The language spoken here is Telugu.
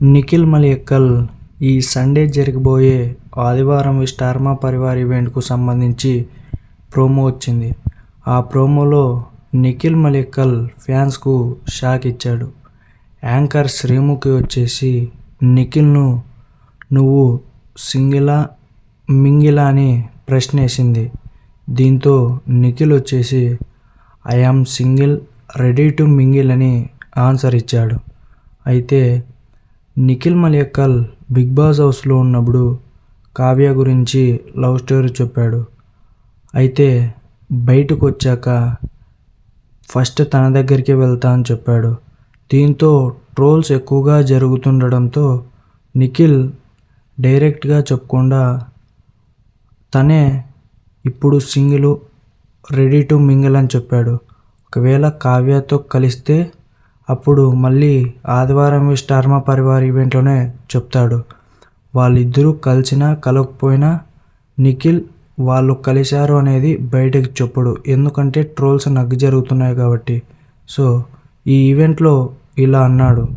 నిఖిల్ మలయక్కల్ ఈ సండే జరగబోయే ఆదివారం స్టార్ మా పరివార్ ఈవెంట్కు సంబంధించి ప్రోమో వచ్చింది. ఆ ప్రోమోలో నిఖిల్ మలయక్కల్ ఫ్యాన్స్కు షాక్ ఇచ్చాడు. యాంకర్ శ్రీముఖి వచ్చేసి నిఖిల్ను నువ్వు సింగిలా మింగిలా అని ప్రశ్న వేసింది. దీంతో నిఖిల్ వచ్చేసి I am single ready to mingle అని ఆన్సర్ ఇచ్చాడు. అయితే నిఖిల్ మలయక్కల్ బిగ్ బాస్ హౌస్లో ఉన్నప్పుడు కావ్య గురించి లవ్ స్టోరీ చెప్పాడు. అయితే బయటకు వచ్చాక ఫస్ట్ తన దగ్గరికి వెళ్తా అని చెప్పాడు. దీంతో ట్రోల్స్ ఎక్కువగా జరుగుతుండడంతో నిఖిల్ డైరెక్ట్గా చెప్పకుండా తనే ఇప్పుడు సింగిల్ రెడీ టు మింగిల్ అని చెప్పాడు. ఒకవేళ కావ్యతో కలిస్తే అప్పుడు మళ్ళీ ఆదివారం స్టార్ మా పరివార్ ఈవెంట్లోనే చెప్తాడు. వాళ్ళిద్దరూ కలిసినా కలవకపోయినా నిఖిల్ వాళ్ళు కలిశారు అనేది బయటకు చెప్పడు. ఎందుకంటే ట్రోల్స్ జరుగుతున్నాయి కాబట్టి. సో ఈ ఈవెంట్లో ఇలా అన్నాడు.